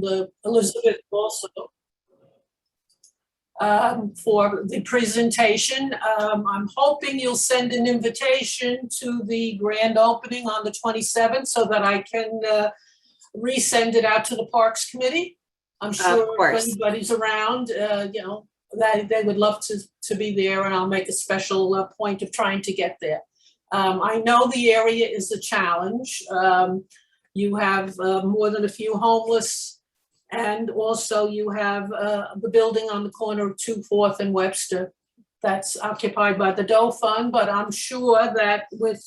Elizabeth also for the presentation. I'm hoping you'll send an invitation to the grand opening on the 27th so that I can resend it out to the Parks Committee. I'm sure if anybody's around, that they would love to be there, and I'll make a special point of trying to get there. I know the area is a challenge. You have more than a few homeless, and also you have the building on the corner of 2 4th and Webster that's occupied by the Doe Fund, but I'm sure that with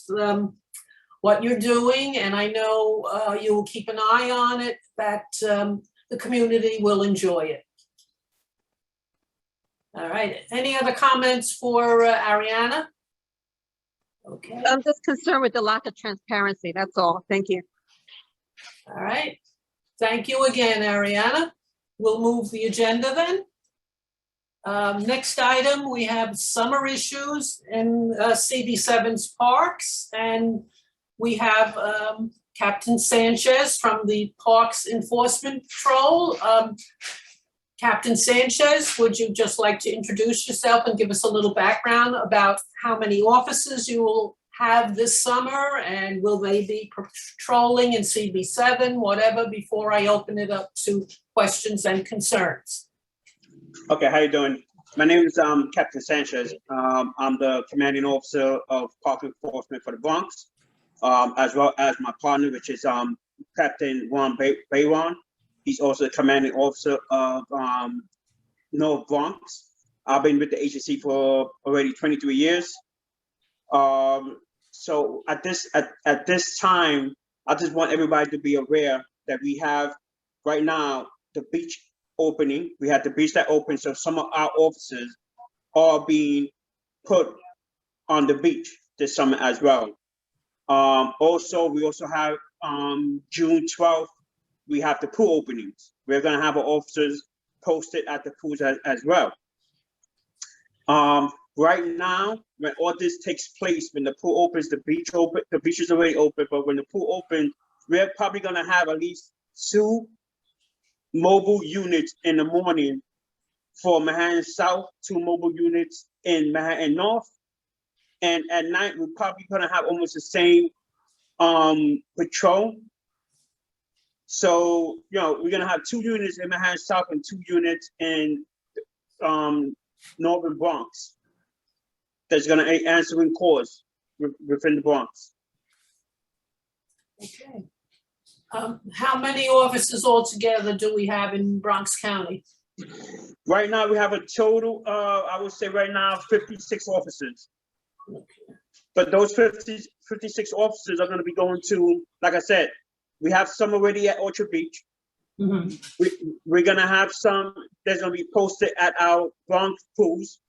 what you're doing, and I know you will keep an eye on it, that the community will enjoy it. All right, any other comments for Ariana? Okay. I'm just concerned with the lack of transparency, that's all. Thank you. All right. Thank you again, Ariana. We'll move the agenda then. Next item, we have summer issues in CB7's parks, and we have Captain Sanchez from the Parks Enforcement Patrol. Captain Sanchez, would you just like to introduce yourself and give us a little background about how many officers you will have this summer, and will they be patrolling in CB7, whatever, before I open it up to questions and concerns? Okay, how you doing? My name is Captain Sanchez. I'm the commanding officer of Park Enforcement for the Bronx, as well as my partner, which is Captain Juan Bayron. He's also the commanding officer of North Bronx. I've been with the agency for already 23 years. So at this time, I just want everybody to be aware that we have right now the beach opening. We had the beach that opened, so some of our officers are being put on the beach this summer as well. Also, we also have June 12th, we have the pool openings. We're gonna have our officers posted at the pools as well. Right now, when all this takes place, when the pool opens, the beach is already open, but when the pool opens, we're probably gonna have at least 2 mobile units in the morning for Manhattan South, 2 mobile units in Manhattan North, and at night, we're probably gonna have almost the same patrol. So, we're gonna have 2 units in Manhattan South and 2 units in Northern Bronx that's gonna answering calls within the Bronx. Okay. How many officers altogether do we have in Bronx County? Right now, we have a total, I would say right now, 56 officers. Okay. But those 56 officers are gonna be going to, like I said, we have some already at Orchard Beach. Mm-hmm. We're gonna have some that's gonna be posted at our Bronx pools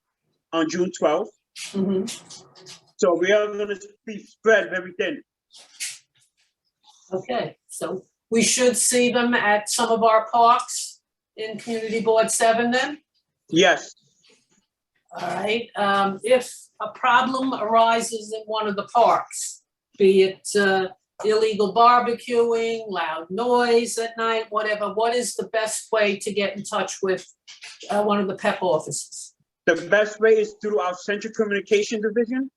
on June 12th. Mm-hmm. So we are gonna be spread very thin. Okay, so we should see them at some of our parks in Community Board 7 then? Yes. All right, if a problem arises in one of the parks, be it illegal barbecuing, loud noise at night, whatever, what is the best way to get in touch with one of the PEP officers? The best way is through our Central Communication Division,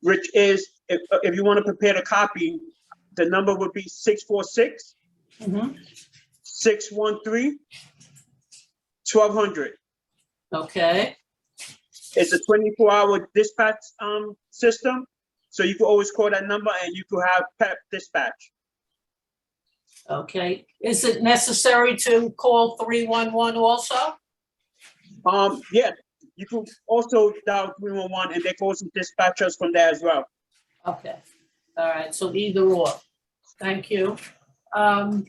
which is, if you want to prepare a copy, the number would be 646 613 1200. Okay. It's a 24-hour dispatch system. So you can always call that number and you can have PEP dispatch. Okay. Is it necessary to call 311 also? Yeah, you can also dial 311 and they can also dispatch us from there as well. Okay. All right. So either or. Thank you.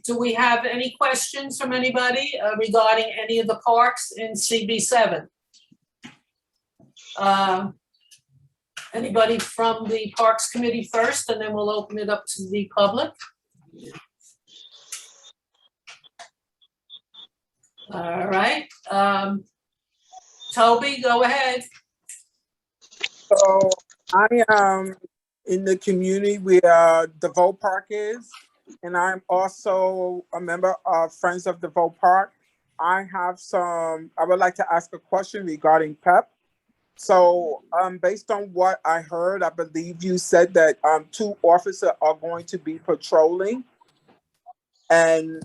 Do we have any questions from anybody regarding any of the parks in CB7? Anybody from the Parks Committee first, and then we'll open it up to the public. All right. Toby, go ahead. So I am in the community where the Vote Park is. and I'm also a member of Friends of DeVoe Park. I would like to ask a question regarding PEP. So, based on what I heard, I believe you said that 2 officers are going to be patrolling. And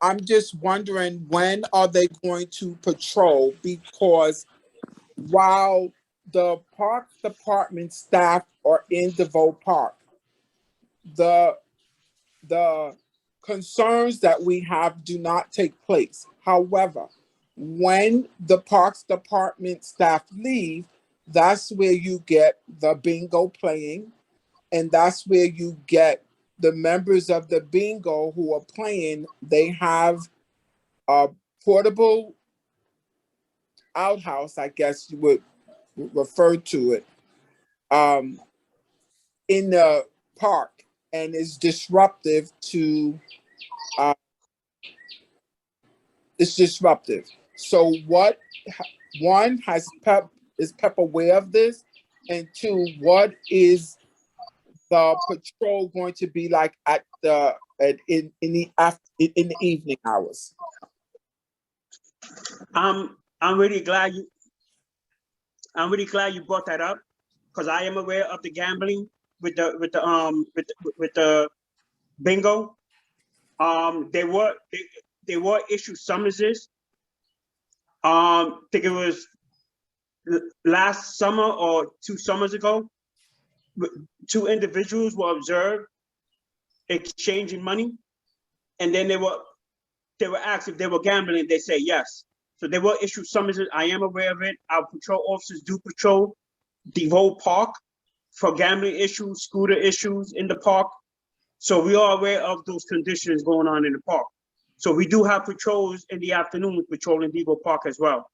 I'm just wondering, when are they going to patrol? Because while the park department staff are in DeVoe Park, the concerns that we have do not take place. However, when the parks department staff leave, that's where you get the bingo playing, and that's where you get the members of the bingo who are playing. They have a portable outhouse, I guess you would refer to it, in the park, and is disruptive to it's disruptive. So is Pep aware of this? And 2, what is the patrol going to be like in the evening hours? I'm really glad you brought that up, because I am aware of the gambling with the bingo. They were issued summonses. I think it was last summer or 2 summers ago. 2 individuals were observed exchanging money, and then they were asked if they were gambling. They say yes. So they were issued summonses. I am aware of it. Our patrol officers do patrol DeVoe Park for gambling issues, scooter issues in the park. So we are aware of those conditions going on in the park. So we do have patrols in the afternoon patrolling DeVoe Park as well.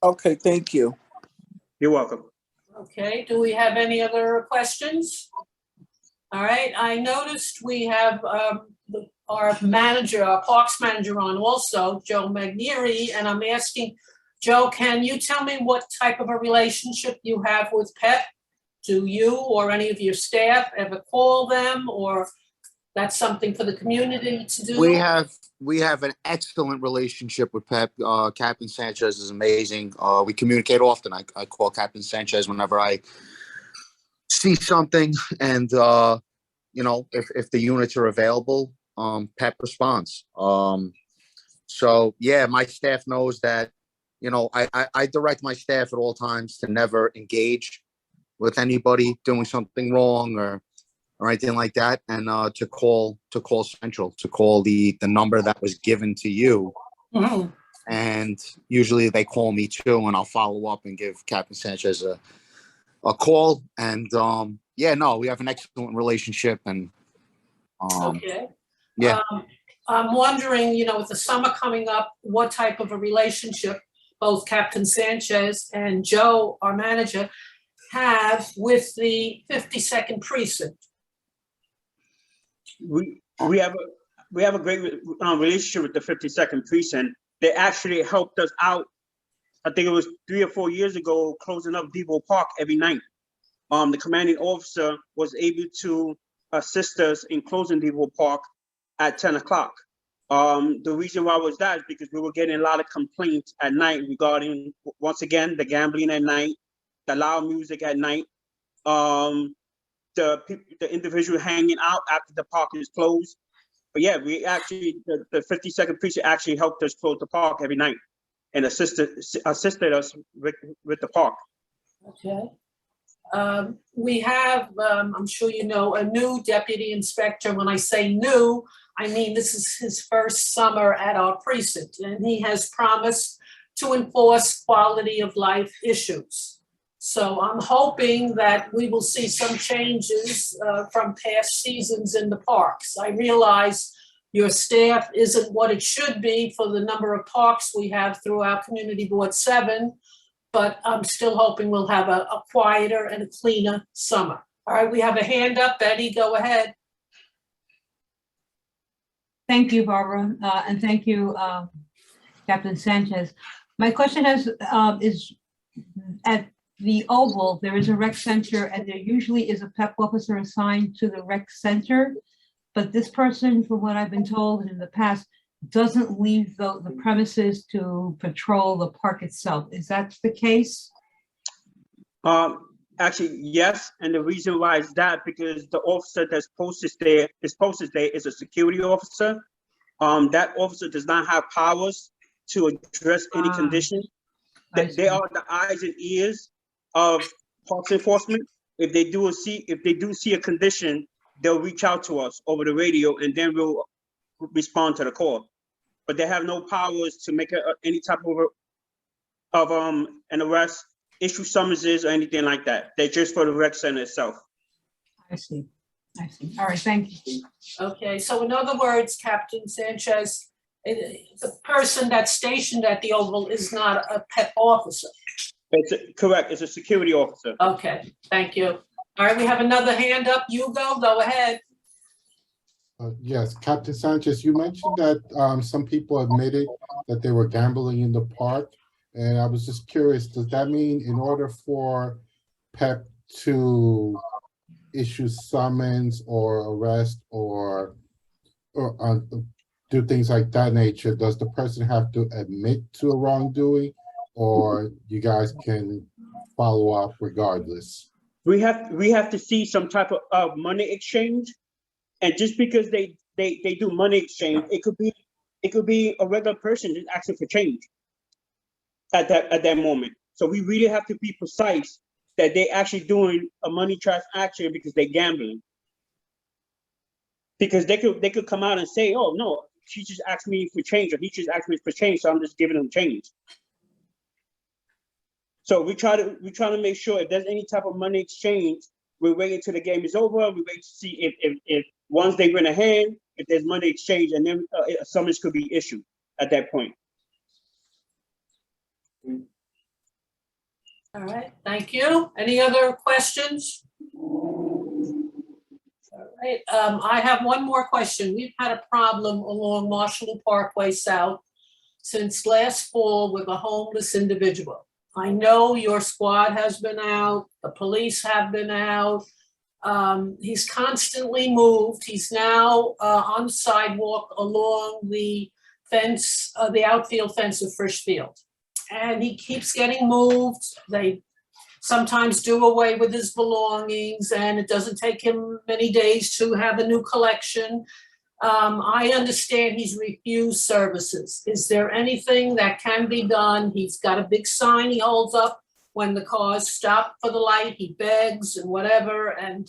Okay, thank you. You're welcome. Okay, do we have any other questions? All right, I noticed we have our manager, our parks manager on also, Joe Magnieri, and I'm asking, Joe, can you tell me what type of a relationship you have with PEP? Do you or any of your staff ever call them, or that's something for the community to do? We have an excellent relationship with Pep. Captain Sanchez is amazing. We communicate often. I call Captain Sanchez whenever I see something, and if the units are available, Pep responds. So yeah, my staff knows that. I direct my staff at all times to never engage with anybody doing something wrong or anything like that, and to call Central, to call the number that was given to you. Mhm. And usually they call me too, and I'll follow up and give Captain Sanchez a call. And we have an excellent relationship. And Okay. yeah. I'm wondering, with the summer coming up, what type of a relationship both Captain Sanchez and Joe, our manager, have with the 52nd precinct. We have a great relationship with the 52nd precinct. They actually helped us out. I think it was 3 or 4 years ago, closing up DeVoe Park every night. The commanding officer was able to assist us in closing DeVoe Park at 10 o'clock. The reason why was that is because we were getting a lot of complaints at night regarding, once again, the gambling at night, the loud music at night, the individual hanging out after the park is closed. But yeah, we actually, the 52nd precinct actually helped us close the park every night and assisted us with the park. Okay. We have, I'm sure you know, a new deputy inspector. When I say new, I mean this is his first summer at our precinct, and he has promised to enforce quality of life issues. So I'm hoping that we will see some changes from past seasons in the parks. I realize your staff isn't what it should be for the number of parks we have through our Community Board 7, but I'm still hoping we'll have a quieter and a cleaner summer. All right, we have a hand up. Betty, go ahead. Thank you, Barbara, and thank you, Captain Sanchez. My question is at the Oval, there is a rec center, and there usually is a PEP officer assigned to the rec center. But this person, from what I've been told in the past, doesn't leave the premises to patrol the park itself. Is that the case? Actually, yes, and the reason why is that because the officer that's posted there is a security officer. That officer does not have powers to address any condition. They are the eyes and ears of parks enforcement. If they do see a condition, they'll reach out to us over the radio, and then we'll respond to the call. But they have no powers to make any type of an arrest, issue summonses, or anything like that. They're just for the rec center itself. I see. All right, thank you. Okay, so in other words, Captain Sanchez, the person that's stationed at the Oval is not a PEP officer. Correct, it's a security officer. Okay, thank you. All right, we have another hand up. Hugo, go ahead. Yes, Captain Sanchez, you mentioned that some people admitted that they were gambling in the park. And I was just curious, does that mean in order for PEP to issue summons or arrest or do things like that nature, does the person have to admit to a wrongdoing, or you guys can follow up regardless? We have to see some type of money exchange, and just because they do money exchange, it could be a regular person just asking for change at that moment. So we really have to be precise that they actually doing a money transaction because they're gambling. Because they could come out and say, oh no, she just asked me for change, or he just asked me for change, so I'm just giving him change. So we try to make sure if there's any type of money exchange, we wait until the game is over. We wait to see if once they win a hand, if there's money exchange, and then a summons could be issued at that point. All right, thank you. Any other questions? All right, I have one more question. We've had a problem along Marshall Parkway South since last fall with a homeless individual. I know your squad has been out, the police have been out. He's constantly moved. He's now on the sidewalk along the fence, the outfield fence of Frisch Field. And he keeps getting moved. They sometimes do away with his belongings, and it doesn't take him many days to have a new collection. I understand he's refused services. Is there anything that can be done? He's got a big sign he holds up when the cars stop for the light. He begs and whatever, and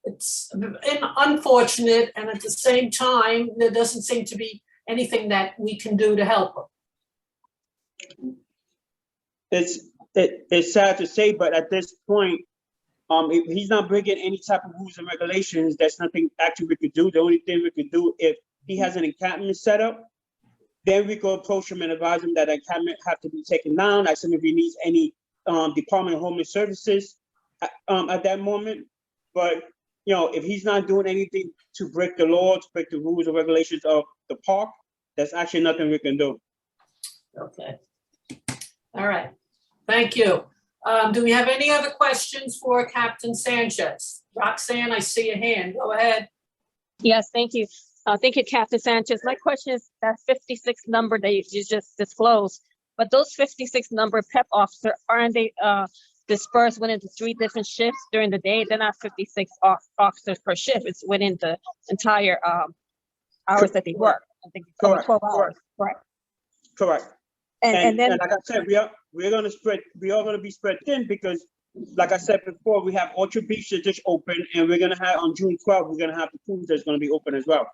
it's unfortunate. And at the same time, there doesn't seem to be anything that we can do to help him. It's sad to say, but at this point, if he's not breaking any type of rules and regulations, there's nothing actually we could do. The only thing we could do, if he has an encampment set up, then we could approach him and advise him that encampment have to be taken down. Ask him if he needs any Department of Homeless Services at that moment. But if he's not doing anything to break the law, to break the rules and regulations of the park, there's actually nothing we can do. Okay. All right. Thank you. Do we have any other questions for Captain Sanchez? Roxanne, I see a hand. Go ahead. Yes, thank you. Thank you, Captain Sanchez. My question is that 56 number that you just disclosed, but those 56 number PEP officer, aren't they dispersed within the 3 different shifts during the day? They're not 56 officers per shift. It's within the entire hours that they work. I think it's over 12 hours. Correct. Correct. And then, like I said, we are going to be spread thin because, like I said before, we have Orchard Beach that just open, and we're going to have on June 12th, we're going to have the pool that's going to be open as well.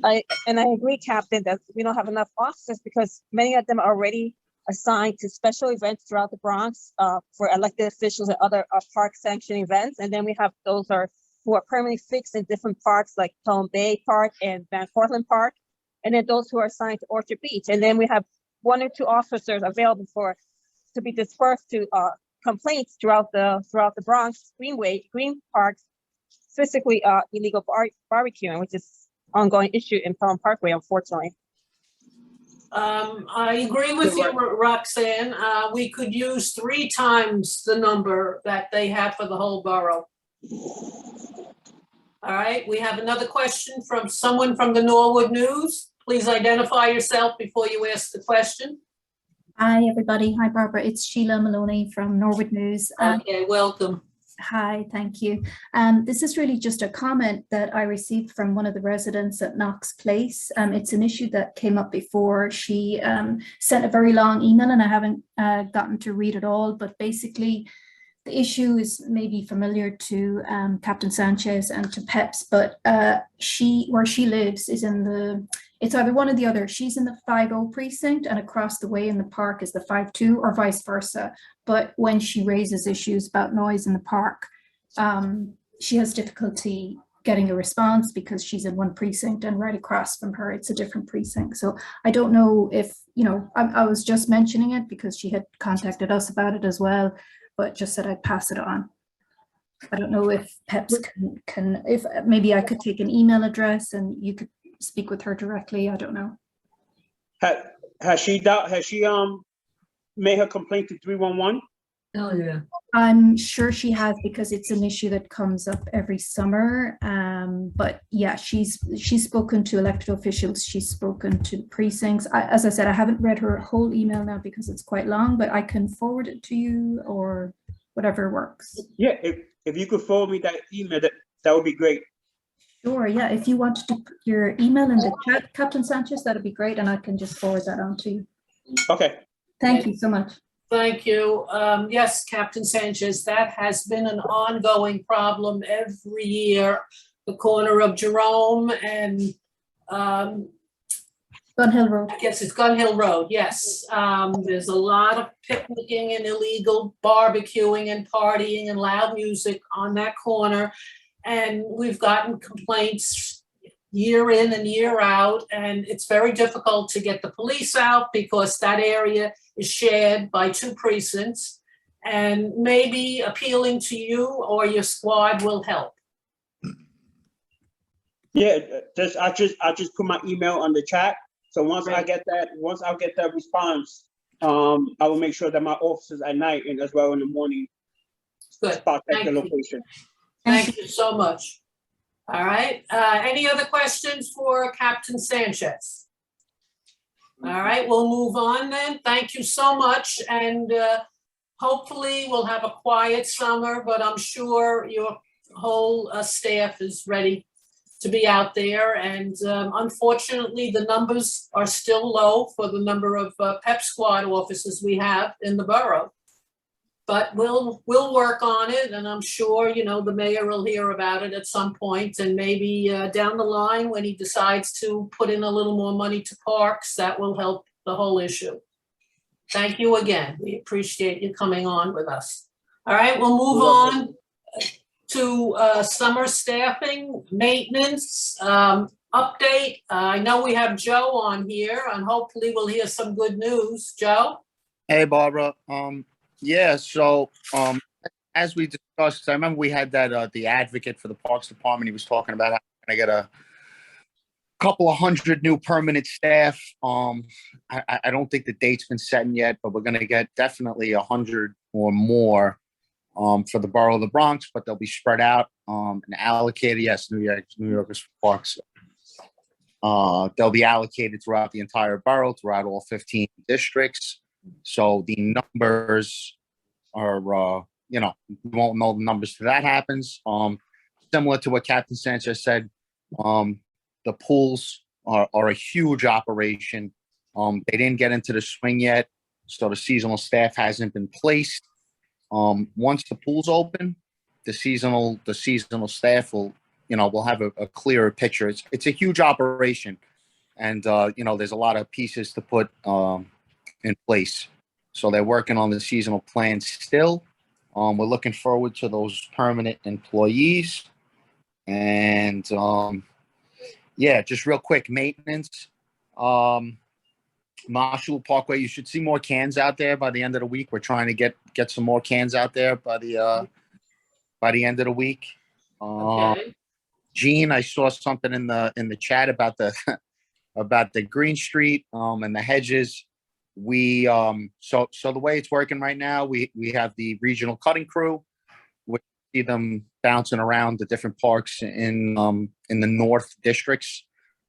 I agree, Captain, that we don't have enough officers because many of them are already assigned to special events throughout the Bronx for elected officials and other park sanctioned events. And then we have those who are permanently fixed in different parks like Palm Bay Park and Van Cortlandt Park. And then those who are assigned to Orchard Beach. And then we have 1 or 2 officers available to be dispersed to complaints throughout the Bronx Green Parks, physically illegal barbecuing, which is ongoing issue in Palm Parkway, unfortunately. I agree with you, Roxanne. We could use 3 times the number that they have for the whole borough. All right, we have another question from someone from the Norwood News. Please identify yourself before you ask the question. Hi, everybody. Hi, Barbara. It's Sheila Maloney from Norwood News. Okay, welcome. Hi, thank you. This is really just a comment that I received from one of the residents at Knox Place. It's an issue that came up before. She sent a very long email and I haven't gotten to read it all, but basically the issue is maybe familiar to Captain Sanchez and to Peps, but where she lives is it's either one or the other. She's in the 5-0 precinct and across the way in the park is the 5-2 or vice versa. But when she raises issues about noise in the park, she has difficulty getting a response because she's in one precinct and right across from her, it's a different precinct. So I don't know if, I was just mentioning it because she had contacted us about it as well, but just said I'd pass it on. I don't know if Peps can if maybe I could take an email address and you could speak with her directly. I don't know. Has she made her complaint to 311? Oh, yeah. I'm sure she has because it's an issue that comes up every summer. But yeah, she's spoken to elected officials. She's spoken to precincts. As I said, I haven't read her whole email now because it's quite long, but I can forward it to you or whatever works. Yeah, if you could forward me that email, that would be great. Sure, yeah. If you want to put your email in the chat, Captain Sanchez, that'd be great, and I can just forward that on to you. Okay. Thank you so much. Thank you. Yes, Captain Sanchez, that has been an ongoing problem every year. The corner of Jerome and Gun Hill Road. I guess it's Gun Hill Road, yes. There's a lot of picnicking and illegal barbecuing and partying and loud music on that corner. And we've gotten complaints year in and year out, and it's very difficult to get the police out because that area is shared by 2 precincts, and maybe appealing to you or your squad will help. Yeah, I just put my email on the chat. So once I get that response, I will make sure that my officers at night and as well in the morning spot check the location. Thank you so much. All right. Any other questions for Captain Sanchez? All right, we'll move on then. Thank you so much. And hopefully we'll have a quiet summer, but I'm sure your whole staff is ready to be out there. And unfortunately, the numbers are still low for the number of PEP squad officers we have in the borough. But we'll work on it, and I'm sure, the mayor will hear about it at some point, and maybe down the line when he decides to put in a little more money to parks, that will help the whole issue. Thank you again. We appreciate you coming on with us. All right, we'll move on to summer staffing, maintenance, update. I know we have Joe on here, and hopefully we'll hear some good news. Joe? Hey, Barbara. Yeah, so as we discussed, I remember we had that the advocate for the Parks Department. He was talking about how we're gonna get a couple of hundred new permanent staff. I don't think the date's been set yet, but we're gonna get definitely 100 or more for the borough of the Bronx, but they'll be spread out and allocated. Yes, New Yorkers Parks. They'll be allocated throughout the entire borough, throughout all 15 districts. So the numbers are, we won't know the numbers till that happens. Similar to what Captain Sanchez said, the pools are a huge operation. They didn't get into the swing yet, so the seasonal staff hasn't been placed. Once the pools open, the seasonal staff will, we'll have a clearer picture. It's a huge operation, and there's a lot of pieces to put in place. So they're working on the seasonal plan still. We're looking forward to those permanent employees. And just real quick, maintenance. Marshall Parkway, you should see more cans out there by the end of the week. We're trying to get some more cans out there by the end of the week. Okay. Gene, I saw something in the chat about the about the Green Street and the hedges. We so the way it's working right now, we have the regional cutting crew. We see them bouncing around the different parks in the north districts,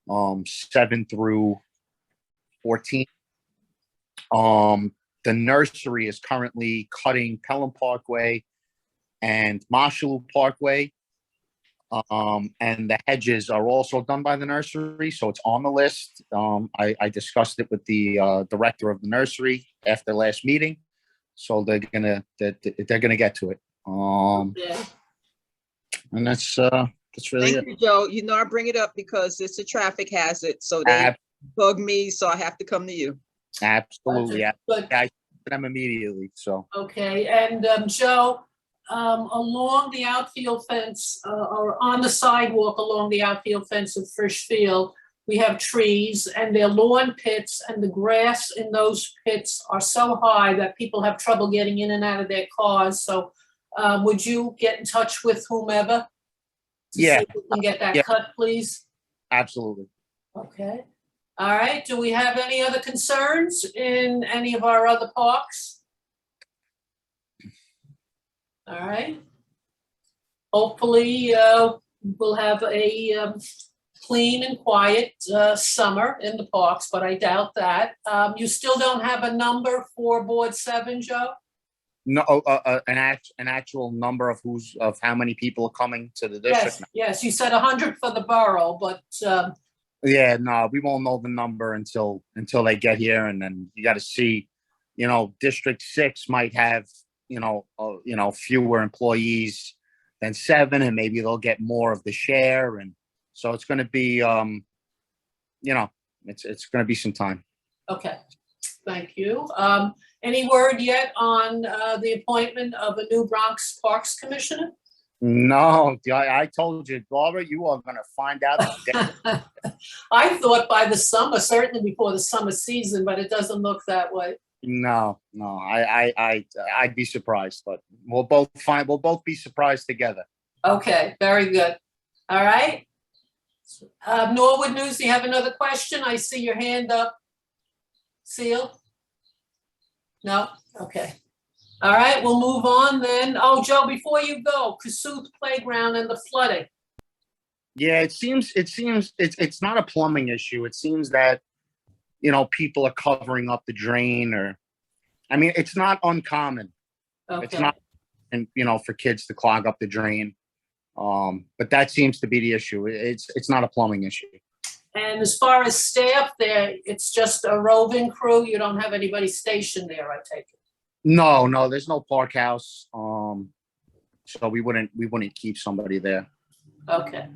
7 through 14. The nursery is currently cutting Pelham Parkway and Marshall Parkway. And the hedges are also done by the nursery, so it's on the list. I discussed it with the director of the nursery after last meeting, so they're gonna get to it. Yeah. And that's really Thank it. you, Joe. You know, I bring it up because it's a traffic hazard, so they bug me, so I have to come to you. Absolutely, Good. I sent them immediately. So Okay, and Joe, along the outfield fence, or on the sidewalk along the outfield fence of Frisch Field, we have trees and they're lawn pits, and the grass in those pits are so high that people have trouble getting in and out of their cars. So would you get in touch with whomever? To see if we can get that cut, please? absolutely. Okay. All right, do we have any other concerns in any of our other parks? All right. Hopefully, we'll have a clean and quiet summer in the parks, but I doubt that. You still don't have a number for Board 7, Joe? No, an actual number of how many people are coming to the district. Yes, you said 100 for the borough, but Yeah, no, we won't know the number until they get here, and then you got to see, District 6 might have, fewer employees than 7, and maybe they'll get more of the share, and so it's going to be, it's going to be some time. okay, thank you. Any word yet on the appointment of a new Bronx Parks Commissioner? No, I told you, Barbara, you are going to find out. I thought by the summer, certainly before the summer season, but it doesn't look that way. No, I'd be surprised, but we'll both be surprised together. Okay, very good. All right. Norwood News, do you have another question? I see your hand up. Seal? No? Okay. All right, we'll move on then. Oh, Joe, before you go, Kasuth Playground and the flooding. Yeah, it seems it's not a plumbing issue. It seems that, people are covering up the drain, it's not uncommon. Okay. It's not, and for kids to clog up the drain. But that seems to be the issue. It's not a plumbing issue. And as far as staff there, it's just a roving crew? You don't have anybody stationed there, I take it? No, there's no park house. So we wouldn't keep somebody there. Okay.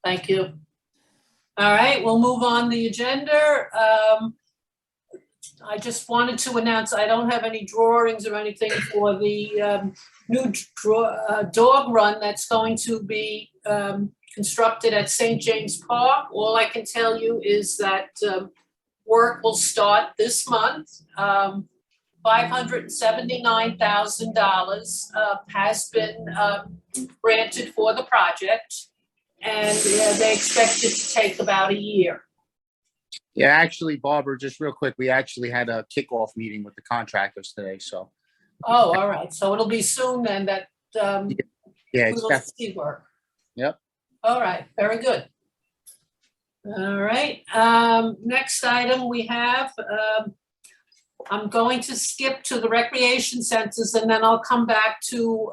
Thank you. All right, we'll move on the agenda. I just wanted to announce I don't have any drawings or anything for the new dog run that's going to be constructed at St. James Park. All I can tell you is that work will start this month. $579,000 has been granted for the project, and they expect it to take about a year. Yeah, actually, Barbara, just real quick, we actually had a kickoff meeting with the contractors today, so. Oh, all right. So it'll be soon then that Yeah, we it's will see work. Yep. All right, very good. All right, next item we have, I'm going to skip to the recreation centers and then I'll come back to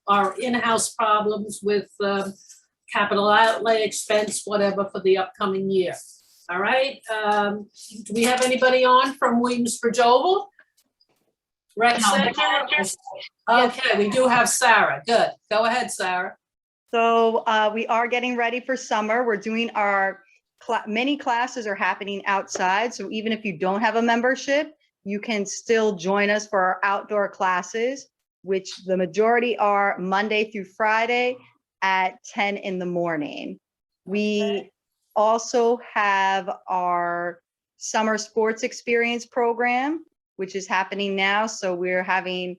our in-house problems with capital outlay expense, whatever, for the upcoming year. All right, do we have anybody on from Williamsbridge Oval? Rec Center? Okay, we do have Sarah. Good. Go ahead, Sarah. So we are getting ready for summer. We're doing our many classes are happening outside. So even if you don't have a membership, you can still join us for our outdoor classes, which the majority are Monday through Friday at 10 in the morning. We also have our summer sports experience program, which is happening now. So we're having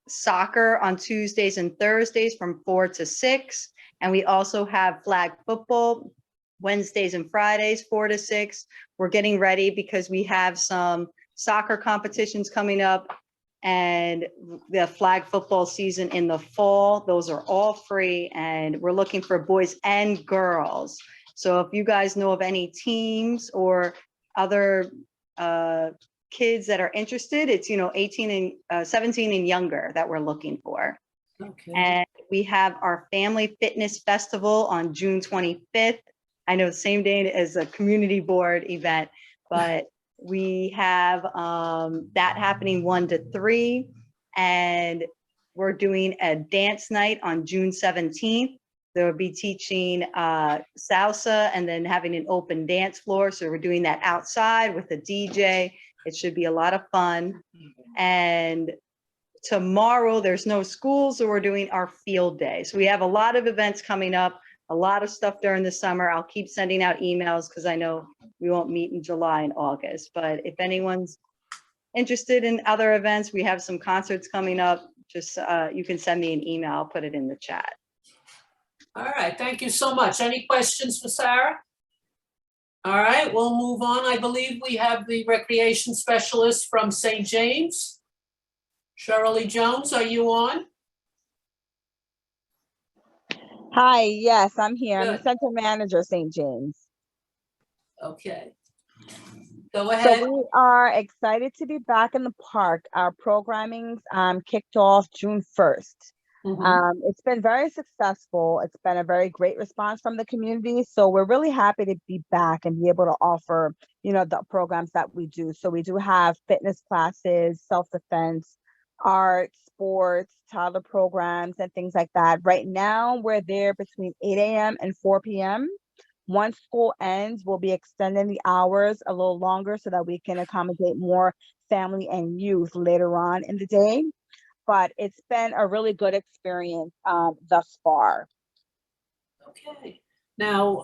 soccer on Tuesdays and Thursdays from 4 to 6. And we also have flag football Wednesdays and Fridays, 4 to 6. We're getting ready because we have some soccer competitions coming up and the flag football season in the fall. Those are all free, and we're looking for boys and girls. So if you guys know of any teams or other kids that are interested, it's, 18 and 17 and younger that we're looking for. Okay. And we have our Family Fitness Festival on June 25th. I know same day as a community board event, but we have that happening 1 to 3. And we're doing a dance night on June 17th. They'll be teaching salsa and then having an open dance floor. So we're doing that outside with a DJ. It should be a lot of fun. And tomorrow there's no school, so we're doing our field day. So we have a lot of events coming up, a lot of stuff during the summer. I'll keep sending out emails because I know we won't meet in July and August. But if anyone's interested in other events, we have some concerts coming up. Just you can send me an email. I'll put it in the chat. All right, thank you so much. Any questions for Sarah? All right, we'll move on. I believe we have the recreation specialist from St. James. Shirley Jones, are you on? Hi, yes, I'm here. I'm the Good. center manager, St. James. Okay. Go ahead. So we are excited to be back in the park. Our programming's kicked off June 1st. It's been very successful. It's been a very great response from the community. So we're really happy to be back and be able to offer, the programs that we do. So we do have fitness classes, self-defense, art, sports, toddler programs, and things like that. Right now, we're there between 8 a.m. and 4 p.m. Once school ends, we'll be extending the hours a little longer so that we can accommodate more family and youth later on in the day. But it's been a really good experience thus far. Okay. Now,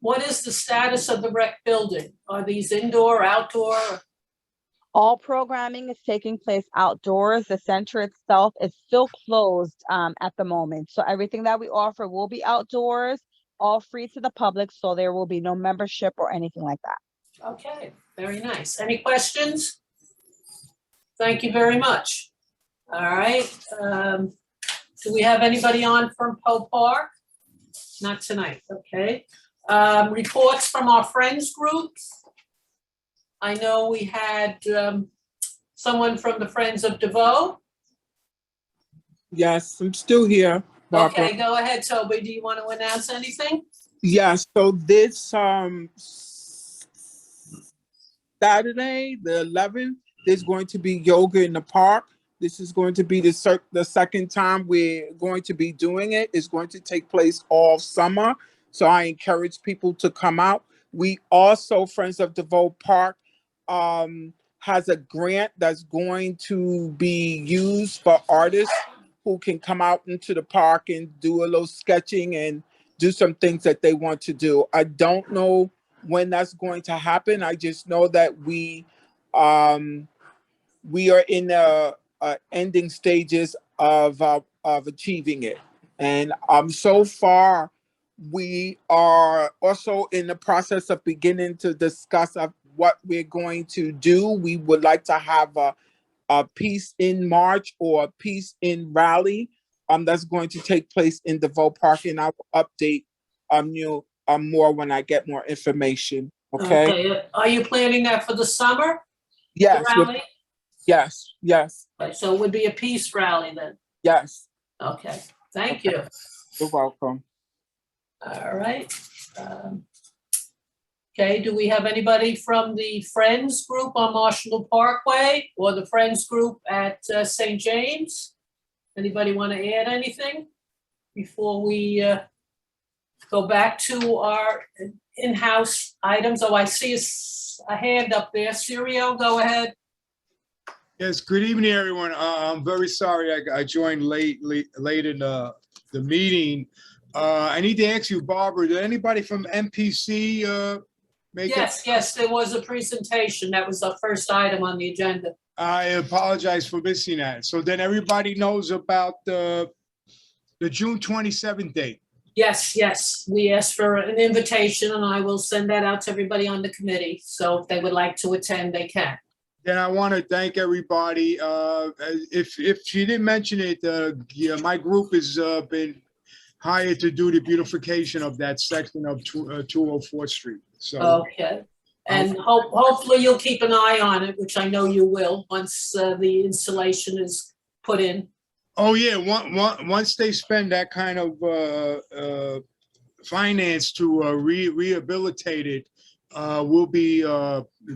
what is the status of the rec building? Are these indoor, outdoor? All programming is taking place outdoors. The center itself is still closed at the moment. So everything that we offer will be outdoors, all free to the public. So there will be no membership or anything like that. Okay, very nice. Any questions? Thank you very much. All right. Do we have anybody on from Poe Park? Not tonight, okay. Reports from our friends groups. I know we had someone from the Friends of DeVoe. Yes, I'm still here, Barbara. Okay, go ahead, Toby. Do you want to announce anything? Yes, so this Saturday, the 11th, there's going to be yoga in the park. This is going to be the second time we're going to be doing it. It's going to take place all summer. So I encourage people to come out. We also, Friends of DeVoe Park, has a grant that's going to be used for artists who can come out into the park and do a little sketching and do some things that they want to do. I don't know when that's going to happen. I just know that we are in the ending stages of achieving it. And so far, we are also in the process of beginning to discuss what we're going to do. We would like to have a Peace in March or a Peace in Rally that's going to take place in DeVoe Park, and I will update you more when I get more information. Okay. Are you planning that for the summer? Yes. The rally? Yes. Right, so it would be a peace rally then? Yes. Okay, thank you. You're welcome. All right. Okay, do we have anybody from the Friends group on Marshall Parkway or the Friends group at St. James? Anybody want to add anything before we go back to our in-house items? Oh, I see a hand up there. Serial, go ahead. Yes, good evening, everyone. I'm very sorry I joined late in the meeting. I need to ask you, Barbara, did anybody from MPC make it? Yes, there was a presentation. That was the first item on the agenda. I apologize for missing that. So then everybody knows about the June 27th date. Yes, yes, we asked for an invitation and I will send that out to everybody on the committee. So if they would like to attend, they can. Then I want to thank everybody. If she didn't mention it, yeah, my group has been hired to do the beautification of that section of 204th Street. So, Okay. And hopefully you'll keep an eye on it, which I know you will, once the installation is put in. oh yeah, once they spend that kind of finance to rehabilitate it, we'll be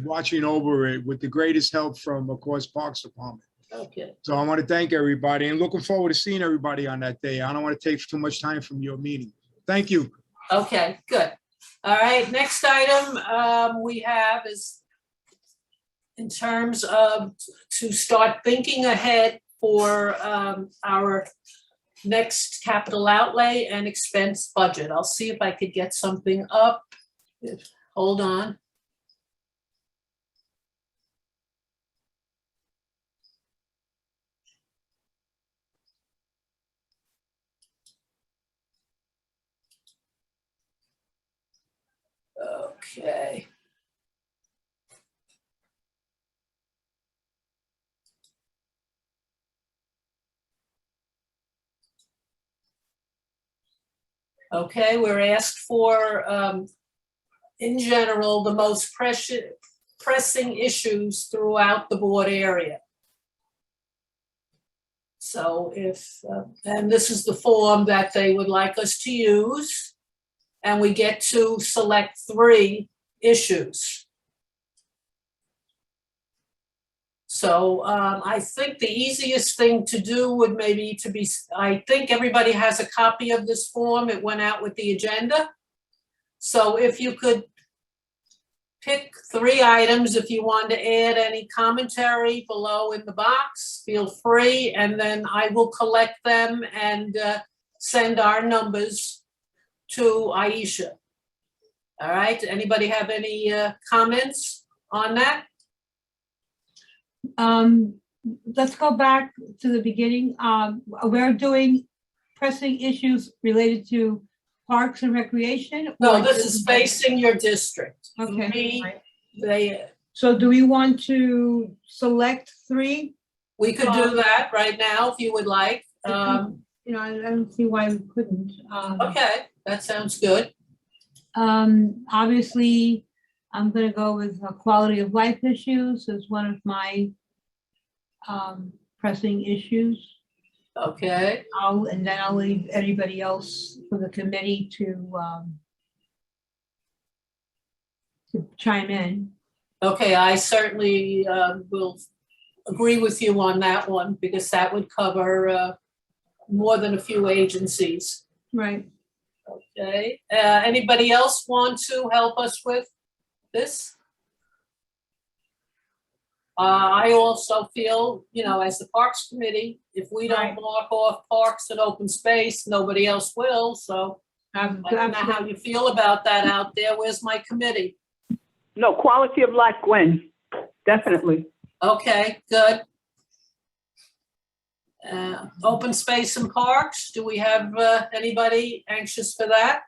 watching over it with the greatest help from, of course, Parks Department. Okay. So I want to thank everybody and looking forward to seeing everybody on that day. I don't want to take too much time from your meeting. Thank you. Okay, good. All right, next item we have is in terms of to start thinking ahead for our next capital outlay and expense budget. I'll see if I could get something up. Hold on. Okay. Okay, we're asked for, in general, the most pressing issues throughout the board area. So if, and this is the form that they would like us to use, and we get to select 3 issues. So I think the easiest thing to do would maybe to be, I think everybody has a copy of this form. It went out with the agenda. So if you could pick 3 items, if you want to add any commentary below in the box, feel free, and then I will collect them and send our numbers to Aisha. All right, anybody have any comments on that? Let's go back to the beginning. We're doing pressing issues related to parks and recreation. No, this is facing your district. Okay. They, So do we want to select 3? we could do that right now if you would like. You know, I don't see why we couldn't. Okay, that sounds good. Obviously, I'm gonna go with quality of life issues as one of my pressing issues. Okay, And then I'll leave anybody else for the committee to chime in. okay, I certainly will agree with you on that one because that would cover more than a few agencies. Right. Okay, anybody else want to help us with this? I also feel, you know, as the Parks Committee, if we don't mark off parks and open space, nobody else will, so I don't know how you feel about that out there. Where's my committee? No, quality of life, Gwen, definitely. Okay, good. Open space and parks, do we have anybody anxious for that?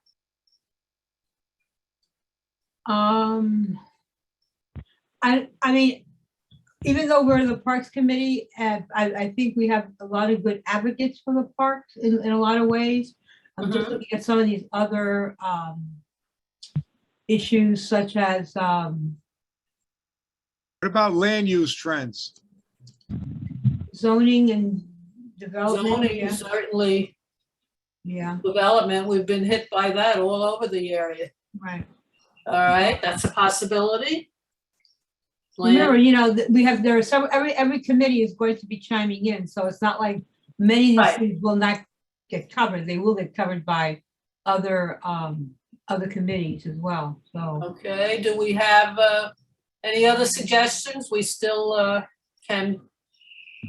I mean, even though we're the Parks Committee, I think we have a lot of good advocates for the parks in a lot of ways. I'm just looking at some of these other issues such as What about land use trends? zoning and development. Zoning is certainly Yeah, development, we've been hit by that all over the area. right. All right, that's a possibility. Remember, you know, there are some, every committee is going to be chiming in, so it's not like many of these things will not get covered. They will get covered by other committees as well, so. Okay, do we have any other suggestions? We still can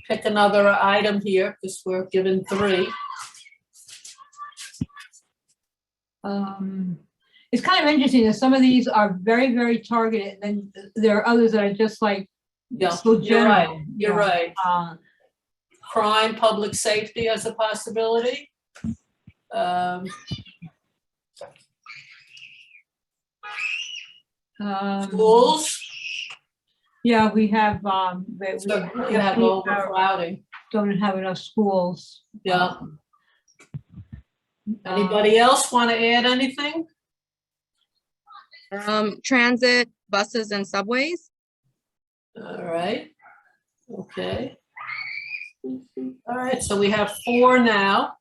pick another item here because we're given 3. It's kind of interesting that some of these are very, very targeted, and then there are others that are just like, Yeah, so you're right, general, you're right. Crime, public safety as a possibility. Schools, Yeah, we have, so we you have definitely overcrowding. don't have enough schools. Yeah. Anybody else want to add anything? Transit, buses and subways. All right. Okay. All right, so we have 4 now.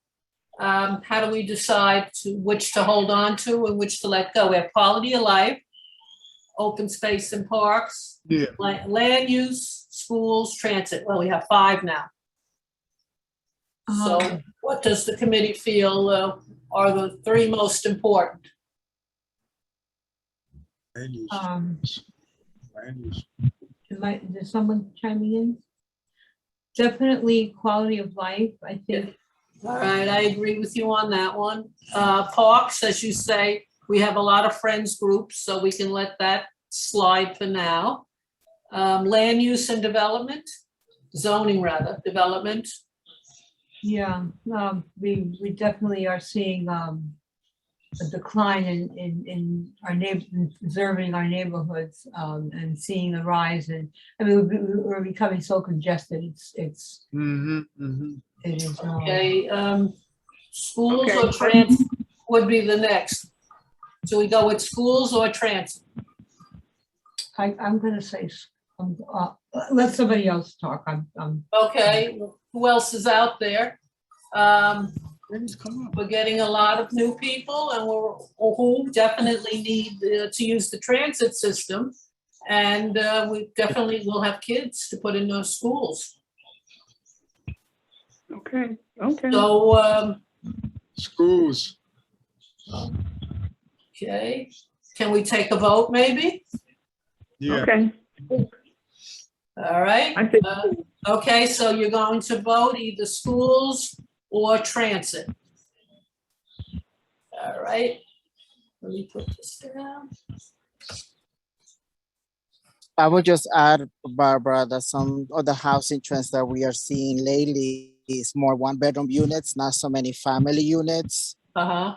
How do we decide which to hold on to and which to let go? We have quality of life, open space and parks, Yeah. land use, schools, transit. Well, we have 5 now. So what does the committee feel are the 3 most important? Land use. Land use. Is someone chiming in? Definitely quality of life, I think. All right, I agree with you on that one. Parks, as you say, we have a lot of friends groups, so we can let that slide for now. Land use and development, zoning rather, development. Yeah, we definitely are seeing a decline in our preserving our neighborhoods, and seeing a rise in, I mean, we're becoming so congested. It's it is. Okay, schools Okay. or transit would be the next. So we go with schools or transit? I'm gonna say, let somebody else talk. I'm Okay, who else is out there? We're getting a lot of new people and who definitely need to use the transit system. And we definitely will have kids to put in those schools. Okay, okay. So, Schools. okay, can we take a vote maybe? Yeah. Okay. All right. I think Okay, so you're going to vote either schools or transit. All right. Let me put this down. I would just add, Barbara, that some of the housing trends that we are seeing lately is more 1-bedroom units, not so many family units. Uh-huh.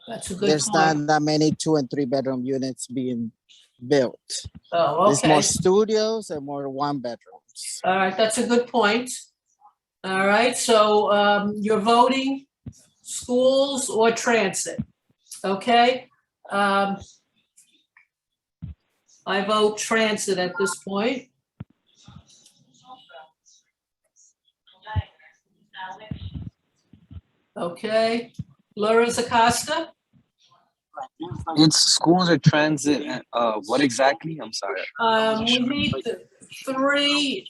That's a good There's point. not that many 2 and 3-bedroom units being built. Oh, There's okay. more studios and more 1-bedrooms. All right, that's a good point. All right, so you're voting schools or transit, okay? I vote transit at this point. Okay, Laura Acosta? It's schools or transit. What exactly? I'm sorry. We need the 3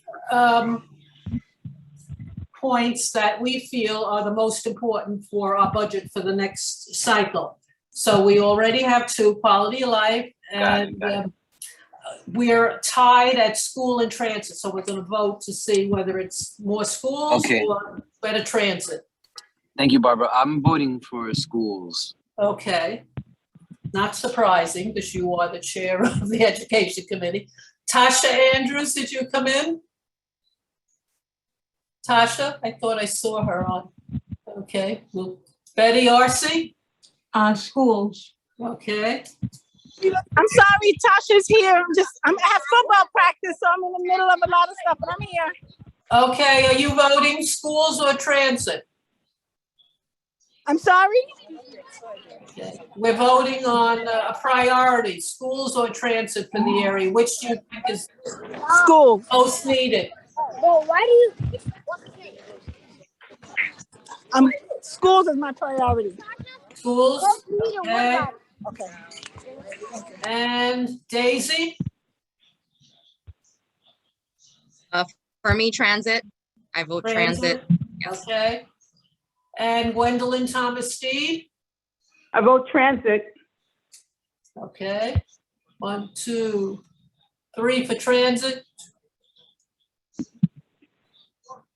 points that we feel are the most important for our budget for the next cycle. So we already have 2, quality of life, and we're tied at school and transit. So we're going to vote to see whether it's more schools or better transit. Thank you, Barbara. I'm voting for schools. Okay. Not surprising, because you are the chair of the Education Committee. Tasha Andrews, did you come in? Tasha, I thought I saw her on. Okay. Well, Betty Arce? Schools. Okay. I'm sorry, Tasha's here. I have football practice, so I'm in the middle of a lot of stuff, but I'm here. Okay, are you voting schools or transit? I'm sorry? Okay. We're voting on a priority, schools or transit for the area. Which do you think is school most needed? Well, why do you? Schools is my priority. Schools? Okay. Okay. And Daisy? For me, transit. I vote transit. Yes. Okay. And Gwendolyn Thomas Steed? I vote transit. Okay. 1, 2, 3 for transit.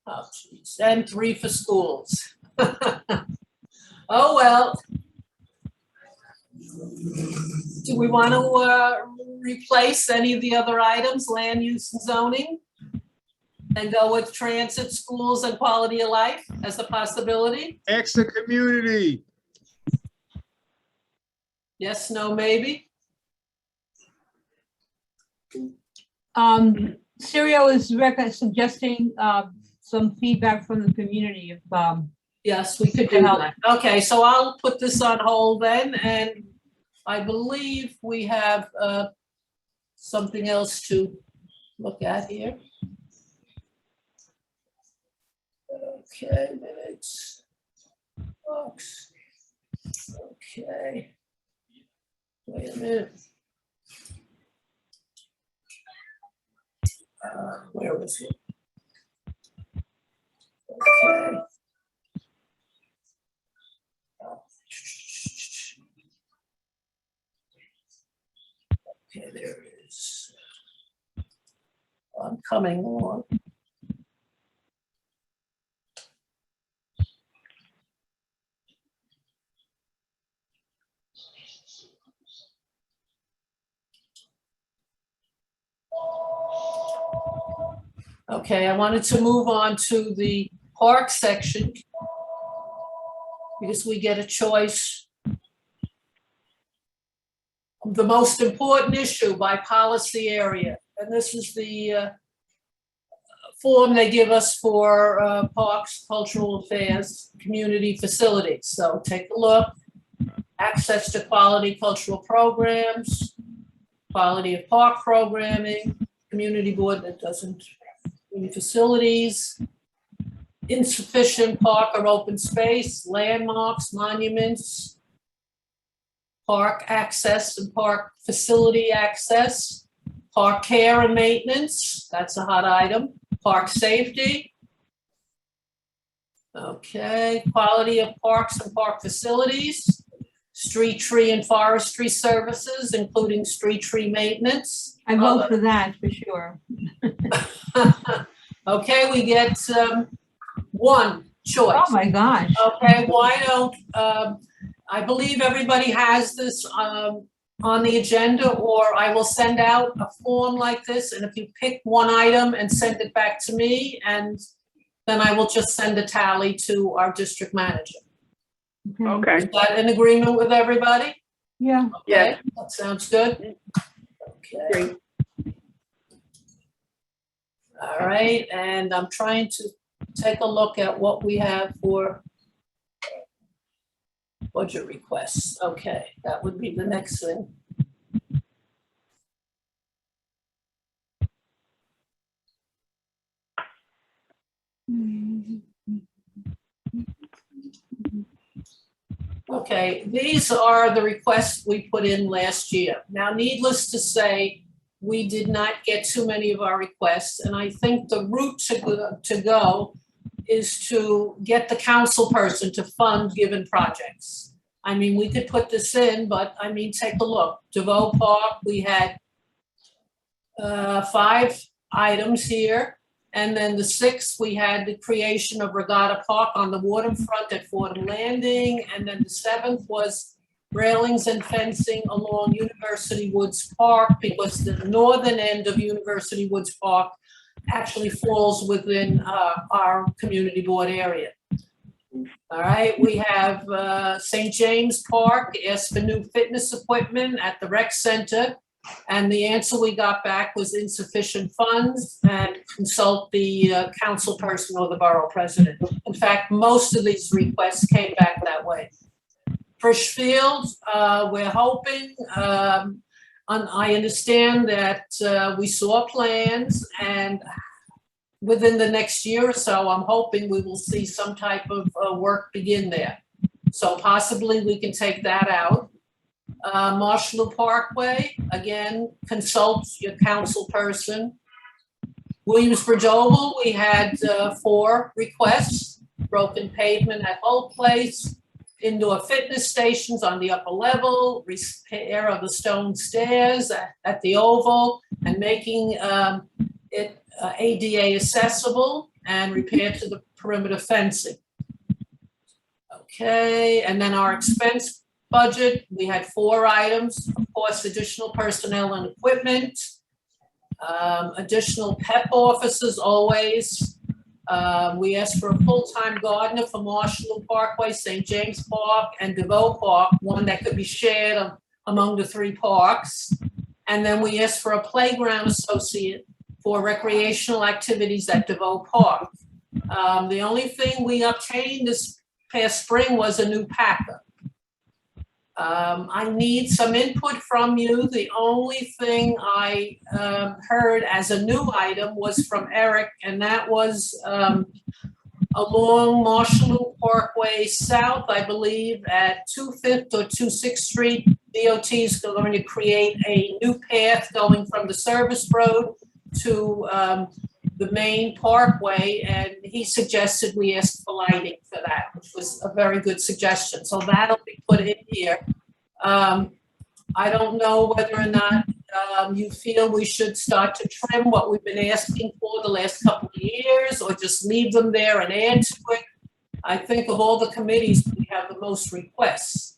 Oh, geez. And 3 for schools. Oh, well. Do we want to replace any of the other items, land use and zoning? And go with transit, schools, and quality of life as a possibility? Extra community. Yes, no, maybe? Sirio is suggesting some feedback from the community if Yes, we could do that. Okay, so I'll put this on hold then, and I believe we have something else to look at here. Okay, minutes. Books. Okay. Wait a minute. Where was it? Okay. Okay, there it is. I'm coming along. Okay, I wanted to move on to the park section because we get a choice. The most important issue by policy area, and this is the form they give us for parks, cultural affairs, community facilities. So take a look. Access to quality cultural programs, quality of park programming, community board that doesn't, facilities, insufficient park or open space, landmarks, monuments, park access and park facility access, park care and maintenance, that's a hot item, park safety. Okay, quality of parks and park facilities, street tree and forestry services, including street tree maintenance. I vote for that for sure. Okay, we get one choice. Oh my gosh. Okay, why don't, I believe everybody has this on the agenda, or I will send out a form like this, and if you pick one item and send it back to me, and then I will just send a tally to our district manager. Okay. Is that in agreement with everybody? Yeah. Okay, Yes. that sounds good. Okay. Great. All right, and I'm trying to take a look at what we have for budget requests. Okay, that would be the next thing. Okay, these are the requests we put in last year. Now, needless to say, we did not get too many of our requests, and I think the route to go is to get the council person to fund given projects. I mean, we could put this in, but I mean, take a look. DeVoe Park, we had 5 items here. And then the 6th, we had the creation of Regatta Park on the waterfront at Fordham Landing. And then the 7th was railings and fencing along University Woods Park, because the northern end of University Woods Park actually falls within our community board area. All right, we have St. James Park asked for new fitness equipment at the rec center. And the answer we got back was insufficient funds, and consult the council person or the borough president. In fact, most of these requests came back that way. For Field, we're hoping, I understand that we saw plans, and within the next year or so, I'm hoping we will see some type of work begin there. So possibly we can take that out. Marshall Parkway, again, consult your council person. Williamsbridge Oval, we had 4 requests: broken pavement at Holt Place, indoor fitness stations on the upper level, repair of the stone stairs at the Oval, and making it ADA accessible, and repair to the perimeter fencing. Okay, and then our expense budget, we had 4 items, of course, additional personnel and equipment, additional PEP officers always. We asked for a full-time gardener for Marshall Parkway, St. James Park, and DeVoe Park, one that could be shared among the 3 parks. And then we asked for a playground associate for recreational activities at DeVoe Park. The only thing we obtained this past spring was a new packer. I need some input from you. The only thing I heard as a new item was from Eric, and that was along Marshall Parkway South, I believe, at 25th or 26th Street. DOT is going to create a new path going from the service road to the main parkway, and he suggested we ask for lighting for that, which was a very good suggestion. So that'll be put in here. I don't know whether or not you feel we should start to trim what we've been asking for the last couple of years, or just leave them there and add to it. I think of all the committees, we have the most requests.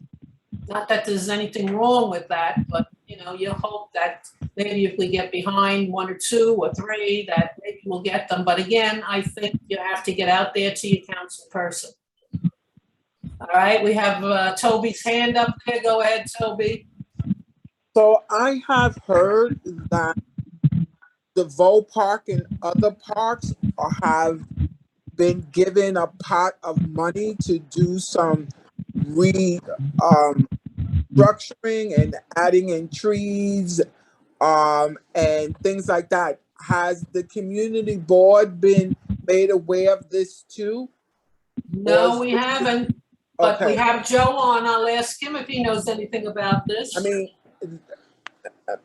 Not that there's anything wrong with that, but you know, you hope that maybe if we get behind 1 or 2 or 3, that maybe we'll get them. But again, I think you have to get out there to your council person. All right, we have Toby's hand up there. Go ahead, Toby. So I have heard that the DeVoe Park and other parks have been given a pot of money to do some structuring and adding in trees and things like that. Has the community board been made aware of this too? No, we haven't. But Okay. we have Joe on. I'll ask him if he knows anything about this. I mean,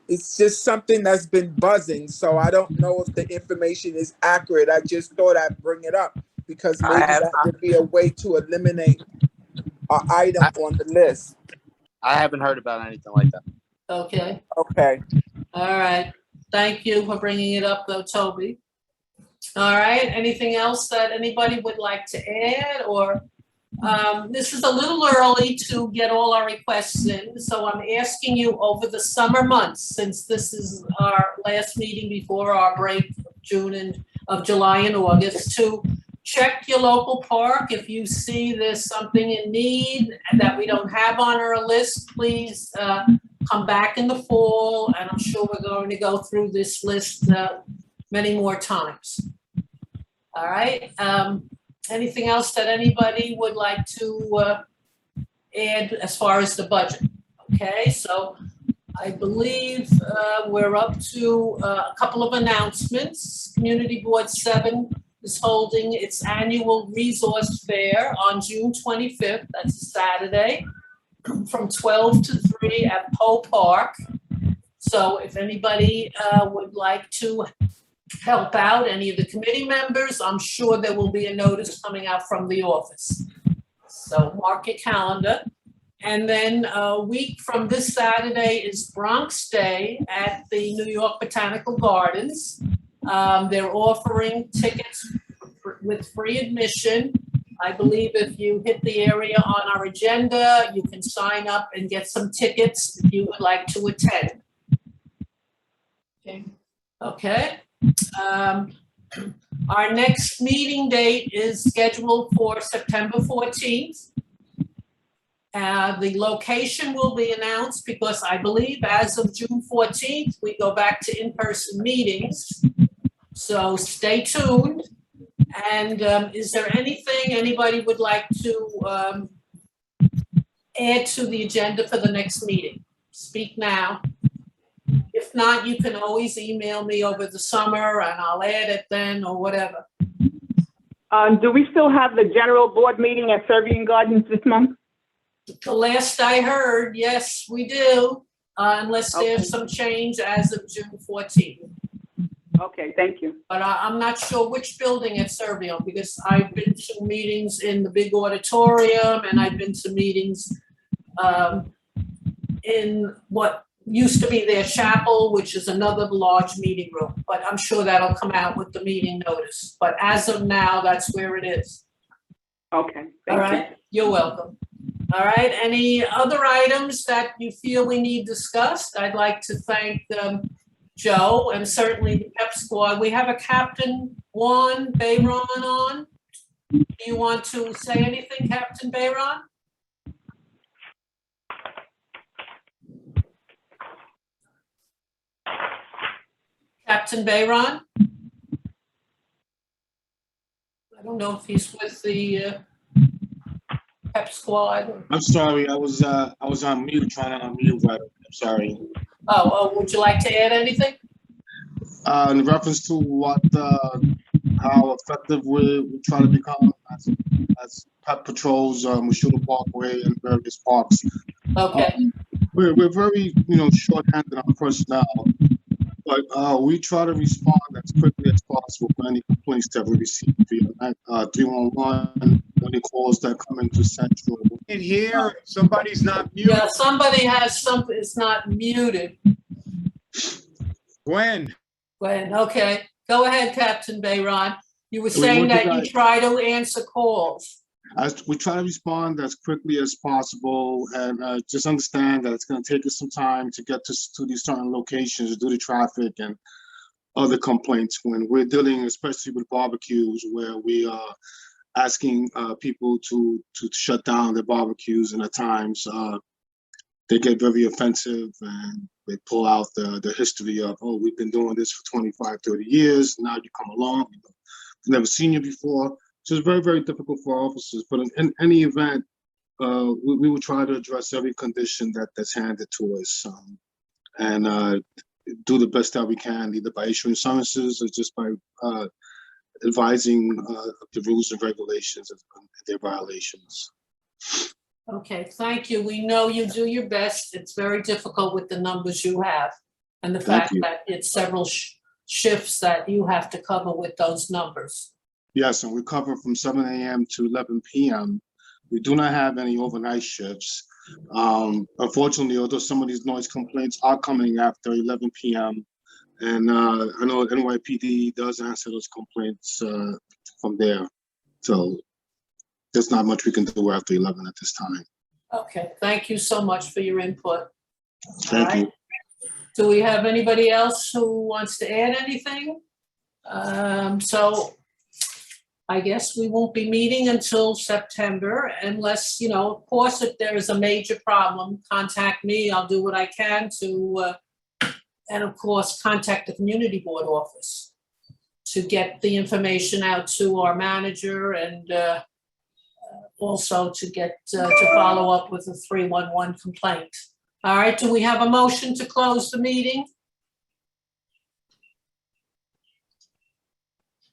it's just something that's been buzzing, so I don't know if the information is accurate. I just thought I'd bring it up because maybe that would be a way to eliminate an item on the list. I haven't heard about anything like that. Okay. Okay. All right. Thank you for bringing it up, though, Toby. All right. Anything else that anybody would like to add, or this is a little early to get all our requests in, so I'm asking you over the summer months, since this is our last meeting before our break of July and August, to check your local park. If you see there's something in need that we don't have on our list, please come back in the fall, and I'm sure we're going to go through this list many more times. All right. Anything else that anybody would like to add as far as the budget? Okay, so I believe we're up to a couple of announcements. Community Board 7 is holding its annual resource fair on June 25th. That's a Saturday, from 12 to 3 at Poe Park. So if anybody would like to help out, any of the committee members, I'm sure there will be a notice coming out from the office. So mark your calendar. And then a week from this Saturday is Bronx Day at the New York Botanical Gardens. They're offering tickets with free admission. I believe if you hit the area on our agenda, you can sign up and get some tickets if you would like to attend. Okay. Our next meeting date is scheduled for September 14th. The location will be announced because I believe as of June 14th, we go back to in-person meetings. So stay tuned. And is there anything anybody would like to add to the agenda for the next meeting? Speak now. If not, you can always email me over the summer and I'll add it then or whatever. Do we still have the general board meeting at Servian Gardens this month? The last I heard, yes, we do, unless there's some change as of June 14th. Okay, thank you. But I'm not sure which building at Servian, because I've been to meetings in the big auditorium and I've been to meetings in what used to be their chapel, which is another large meeting room, but I'm sure that'll come out with the meeting notice. But as of now, that's where it is. Okay. All right, you're welcome. All right, any other items that you feel we need discussed? I'd like to thank Joe and certainly the PEP squad. We have a Captain Juan Bayron on. Do you want to say anything, Captain Bayron? Captain Bayron? I don't know if he's with the PEP squad. I'm sorry, I was on mute, trying to unmute, right? I'm sorry. Oh, would you like to add anything? In reference to what, how effective we try to become as PEP patrols, Mashouda Parkway and various parks. Okay. We're very, short-handed on personnel, but we try to respond as quickly as possible for any complaints that we receive via 311, any calls that come into Central. In here, somebody's not muted. Yeah, somebody has something, it's not muted. Gwen. Gwen, okay. Go ahead, Captain Bayron. You were saying that you try to answer calls. We try to respond as quickly as possible, and just understand that it's going to take us some time to get to these certain locations due to traffic and other complaints when we're dealing, especially with barbecues, where we are asking people to shut down their barbecues, and at times they get very offensive and they pull out the history of, oh, we've been doing this for 25, 30 years. Now you come along, we've never seen you before. So it's very, very difficult for officers. But in any event, we will try to address every condition that's handed to us, and do the best that we can, either by issuing summonses or just by advising the rules and regulations of their violations. Okay, thank you. We know you do your best. It's very difficult with the numbers you have, and the fact that it's several shifts that you have to cover with those numbers. Yes, and we cover from 7 a.m. to 11 p.m. We do not have any overnight shifts. Unfortunately, although some of these noise complaints are coming after 11 p.m., and I know NYPD does answer those complaints from there. So there's not much we can do after 11 at this time. Okay, thank you so much for your input. Thank you. Do we have anybody else who wants to add anything? So I guess we won't be meeting until September unless, of course, if there is a major problem, contact me. I'll do what I can to, and of course, contact the community board office to get the information out to our manager, and also to get to follow up with a 311 complaint. All right, do we have a motion to close the meeting?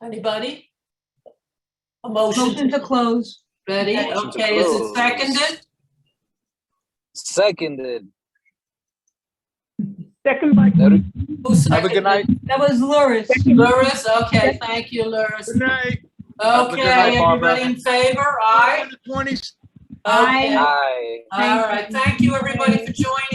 Anybody? A motion to close. Betty, Motion to okay, is it close. seconded? Seconded. Second by. Who Have a good night. That was Loris. Loris, okay, thank you, Loris. Good night. Have a good night, Okay, Barbara. everybody in favor, aye? 20. Okay. Aye. All right, thank you, everybody, for joining.